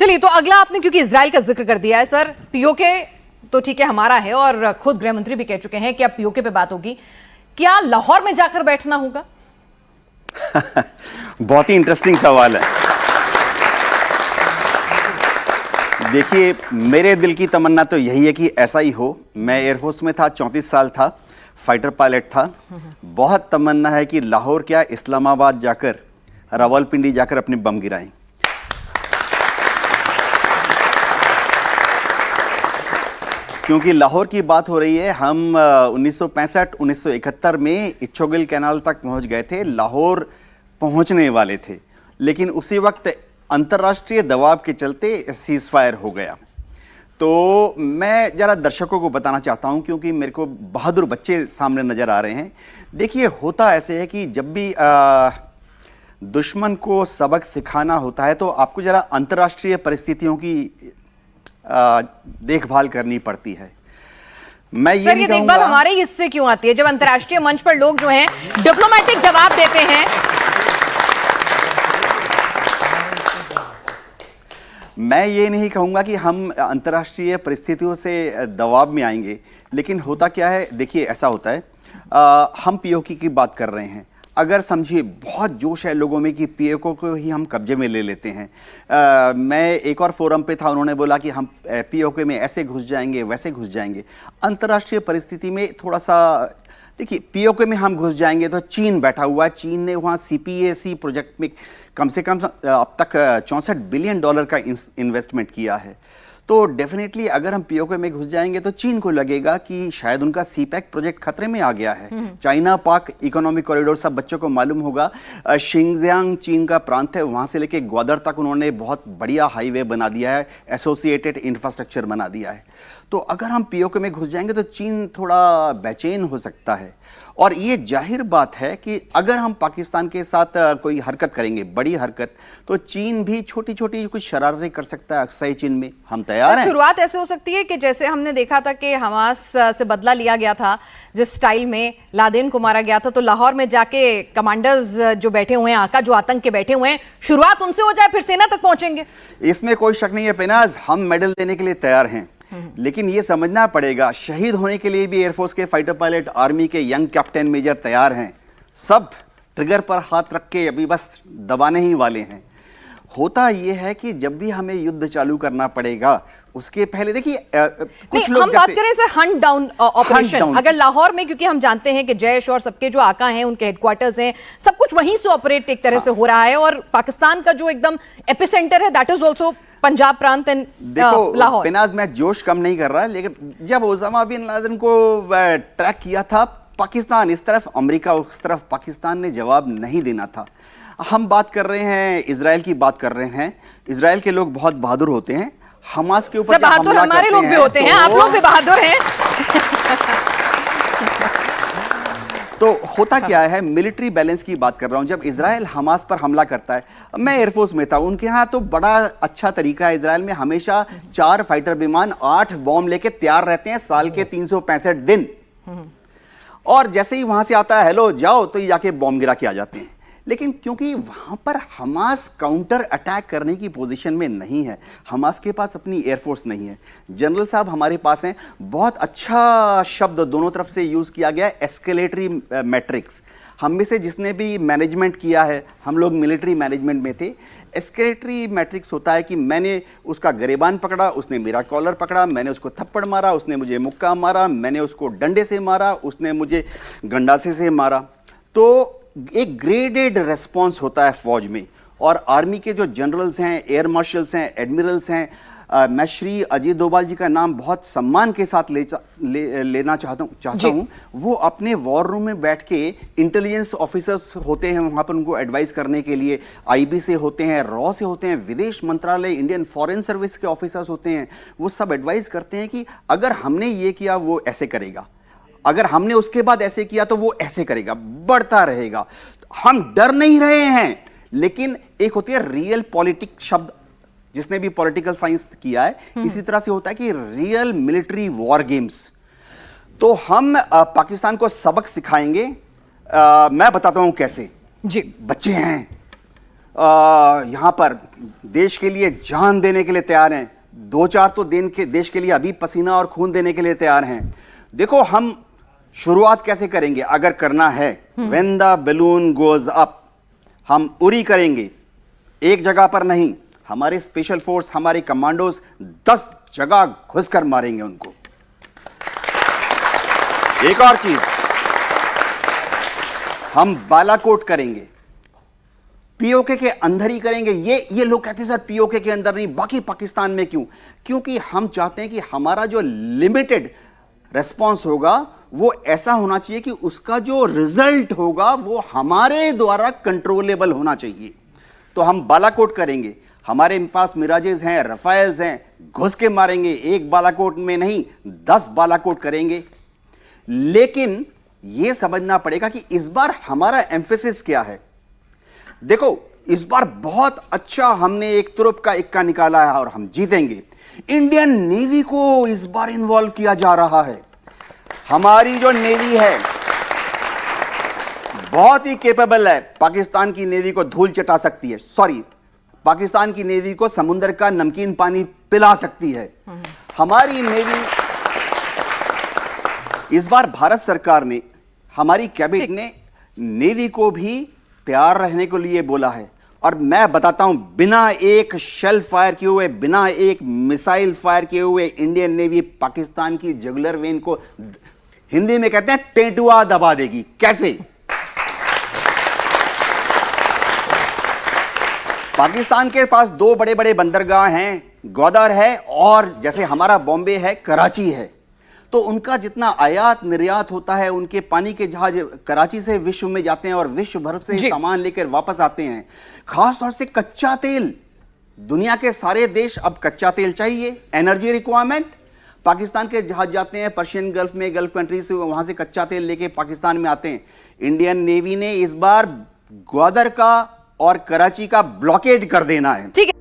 चलिए, तो अगला आपने क्योंकि इजराइल का जिक्र कर दिया है सर, पीओके तो ठीक है हमारा है और खुद गृह मंत्री भी कह चुके हैं कि अब पीओके पे बात होगी, क्या लाहौर में जाकर बैठना होगा? बहुत ही इंटरेस्टिंग सवाल है। देखिए, मेरे दिल की तमन्ना तो यही है कि ऐसा ही हो। मैं एयरफोर्स में था, 34 साल था, फाइटर पायलट था। बहुत तमन्ना है कि लाहौर क्या, इस्लामाबाद जाकर, रावलपिंडी जाकर अपने बम गिराएं। क्योंकि लाहौर की बात हो रही है। हम 1965-1971 में इच्छोगिल कैनाल तक पहुंच गए थे, लाहौर पहुंचने वाले थे, लेकिन उसी वक्त अंतर्राष्ट्रीय दबाव के चलते सीज फायर हो गया। तो मैं जरा दर्शकों को बताना चाहता हूं, क्योंकि मेरे को बहादुर बच्चे सामने नजर आ रहे हैं। देखिए, होता ऐसे है कि जब भी दुश्मन को सबक सिखाना होता है तो आपको जरा अंतर्राष्ट्रीय परिस्थितियों की देखभाल करनी पड़ती है। मैं ये सर, ये देखभाल हमारे हिस्से क्यों आती है जब अंतर्राष्ट्रीय मंच पर लोग जो हैं डिप्लोमेटिक जवाब देते हैं? मैं ये नहीं कहूंगा कि हम अंतर्राष्ट्रीय परिस्थितियों से दबाव में आएंगे, लेकिन होता क्या है, देखिए ऐसा होता है, हम पीओके की बात कर रहे हैं। अगर समझिए बहुत जोश है लोगों में कि पीओके को ही हम कब्जे में ले लेते हैं। मैं एक और फोरम पे था, उन्होंने बोला कि हम पीओके में ऐसे घुस जाएंगे, वैसे घुस जाएंगे। अंतर्राष्ट्रीय परिस्थिति में थोड़ा सा देखिए, पीओके में हम घुस जाएंगे तो चीन बैठा हुआ है। चीन ने वहाँ सीपीएसी प्रोजेक्ट में कम से कम अब तक $64 बिलियन का इन्वेस्टमेंट किया है। तो डेफिनेटली अगर हम पीओके में घुस जाएंगे तो चीन को लगेगा कि शायद उनका सीपैक प्रोजेक्ट खतरे में आ गया है। चाइना पाक इकोनॉमिक कॉरिडोर सब बच्चों को मालूम होगा। शिंगजियांग चीन का प्रांत है, वहाँ से लेके ग्वादर तक उन्होंने बहुत बढ़िया हाईवे बना दिया है, एसोसिएटेड इंफ्रास्ट्रक्चर बना दिया है। तो अगर हम पीओके में घुस जाएंगे तो चीन थोड़ा बेचैन हो सकता है। और ये जाहिर बात है कि अगर हम पाकिस्तान के साथ कोई हरकत करेंगे, बड़ी हरकत, तो चीन भी छोटी छोटी कुछ शरारतें कर सकता है अक्साई चीन में। हम तैयार हैं। शुरुआत ऐसे हो सकती है कि जैसे हमने देखा था कि हमास से बदला लिया गया था, जिस स्टाइल में लादेन को मारा गया था, तो लाहौर में जाके कमांडर्स जो बैठे हुए हैं, आका जो आतंक के बैठे हुए हैं, शुरुआत उनसे हो जाए, फिर सेना तक पहुंचेंगे। इसमें कोई शक नहीं है पेनाज, हम मेडल देने के लिए तैयार हैं। लेकिन ये समझना पड़ेगा, शहीद होने के लिए भी एयरफोर्स के फाइटर पायलट, आर्मी के यंग कैप्टन मेजर तैयार हैं। सब ट्रिगर पर हाथ रख के अभी बस दबाने ही वाले हैं। होता यह है कि जब भी हमें युद्ध चालू करना पड़ेगा, उसके पहले देखिए कुछ लोग हम बात करें सर हंट डाउन ऑपरेशन, अगर लाहौर में, क्योंकि हम जानते हैं कि जैश और सबके जो आका हैं, उनके हेडक्वार्टर्स हैं, सब कुछ वहीं से ऑपरेट एक तरह से हो रहा है, और पाकिस्तान का जो एकदम एपिसेंटर है दैट इज आल्सो पंजाब प्रांत एंड लाहौर। पेनाज, मैं जोश कम नहीं कर रहा, लेकिन जब ओसामा बिन लादेन को ट्रैक किया था पाकिस्तान इस तरफ, अमेरिका उस तरफ, पाकिस्तान ने जवाब नहीं देना था। हम बात कर रहे हैं, इजराइल की बात कर रहे हैं। इजराइल के लोग बहुत बहादुर होते हैं। हमास के ऊपर बहादुर हमारे लोग भी होते हैं, आप लोग भी बहादुर हैं। तो होता क्या है, मिलिट्री बैलेंस की बात कर रहा हूं। जब इजराइल हमास पर हमला करता है, मैं एयरफोर्स में था, उनके यहाँ तो बड़ा अच्छा तरीका है। इजराइल में हमेशा 4 फाइटर विमान 8 बॉम्ब लेके तैयार रहते हैं, साल के 365 दिन। और जैसे ही वहां से आता है हेलो जाओ, तो ये जाके बॉम्ब गिरा के आ जाते हैं। लेकिन क्योंकि वहां पर हमास काउंटर अटैक करने की पोजीशन में नहीं है, हमास के पास अपनी एयरफोर्स नहीं है। जनरल साहब हमारे पास हैं। बहुत अच्छा शब्द दोनों तरफ से यूज किया गया है, एस्केलेटरी मैट्रिक्स। हम में से जिसने भी मैनेजमेंट किया है, हम लोग मिलिट्री मैनेजमेंट में थे। एस्केलेटरी मैट्रिक्स होता है कि मैंने उसका गरेबान पकड़ा, उसने मेरा कॉलर पकड़ा, मैंने उसको थप्पड़ मारा, उसने मुझे मुक्का मारा, मैंने उसको डंडे से मारा, उसने मुझे गंडासे से मारा। तो एक ग्रेडेड रेस्पॉन्स होता है फौज में। और आर्मी के जो जनरल्स हैं, एयर मार्शल्स हैं, एडमिरल्स हैं, मैं श्री अजीत डोभाल जी का नाम बहुत सम्मान के साथ लेना चाहता हूं। वो अपने वॉर रूम में बैठ के इंटेलिजेंस ऑफिसर्स होते हैं वहां पर, उनको एडवाइस करने के लिए आईबी से होते हैं, रॉ से होते हैं, विदेश मंत्रालय, इंडियन फॉरेन सर्विस के ऑफिसर्स होते हैं। वो सब एडवाइस करते हैं कि अगर हमने ये किया वो ऐसे करेगा, अगर हमने उसके बाद ऐसे किया तो वो ऐसे करेगा, बढ़ता रहेगा। हम डर नहीं रहे हैं, लेकिन एक होती है रियल पॉलिटिक्स शब्द, जिसने भी पॉलिटिकल साइंस किया है, इसी तरह से होता है कि रियल मिलिट्री वॉर गेम्स। तो हम पाकिस्तान को सबक सिखाएंगे। मैं बताता हूं कैसे। जी, बच्चे हैं, यहाँ पर देश के लिए जान देने के लिए तैयार हैं, 2-4 तो देश के लिए अभी पसीना और खून देने के लिए तैयार हैं। देखो हम शुरुआत कैसे करेंगे अगर करना है, when the balloon goes up, हम उरी करेंगे, एक जगह पर नहीं। हमारे स्पेशल फोर्स, हमारे कमांडोज 10 जगह घुसकर मारेंगे उनको। एक और चीज, हम बालाकोट करेंगे, पीओके के अंदर ही करेंगे। ये लोग कहते हैं सर पीओके के अंदर नहीं, बाकी पाकिस्तान में क्यों? क्योंकि हम चाहते हैं कि हमारा जो लिमिटेड रेस्पॉन्स होगा वो ऐसा होना चाहिए कि उसका जो रिजल्ट होगा वो हमारे द्वारा कंट्रोलेबल होना चाहिए। तो हम बालाकोट करेंगे, हमारे पास मिराजेस हैं, रफाइल्स हैं, घुस के मारेंगे। एक बालाकोट में नहीं, 10 बालाकोट करेंगे। लेकिन यह समझना पड़ेगा कि इस बार हमारा एम्फेसिस क्या है। देखो इस बार बहुत अच्छा हमने एक तुरुप का इक्का निकाला है और हम जीतेंगे। इंडियन नेवी को इस बार इन्वॉल्व किया जा रहा है। हमारी जो नेवी है बहुत ही कैपेबल है, पाकिस्तान की नेवी को धूल चटा सकती है, सॉरी पाकिस्तान की नेवी को समुद्र का नमकीन पानी पिला सकती है। हमारी नेवी इस बार भारत सरकार ने, हमारी कैबिनेट ने नेवी को भी तैयार रहने के लिए बोला है। और मैं बताता हूं, बिना एक शेल फायर किए हुए, बिना एक मिसाइल फायर किए हुए इंडियन नेवी पाकिस्तान की जुगुलर वेन को, हिंदी में कहते हैं टेंटुआ दबा देगी। कैसे? पाकिस्तान के पास 2 बड़े बड़े बंदरगाह हैं, ग्वादर है और जैसे हमारा बॉम्बे है, कराची है। तो उनका जितना आयात निर्यात होता है, उनके पानी के जहाज कराची से विश्व में जाते हैं और विश्व भर से सामान लेकर वापस आते हैं। खास तौर से कच्चा तेल, दुनिया के सारे देश अब कच्चा तेल चाहिए, एनर्जी रिक्वायरमेंट। पाकिस्तान के जहाज जाते हैं पर्शियन गल्फ में, गल्फ कंट्री से, वहां से कच्चा तेल लेके पाकिस्तान में आते हैं। इंडियन नेवी ने इस बार ग्वादर का और कराची का ब्लॉकेड कर देना है। ठीक है।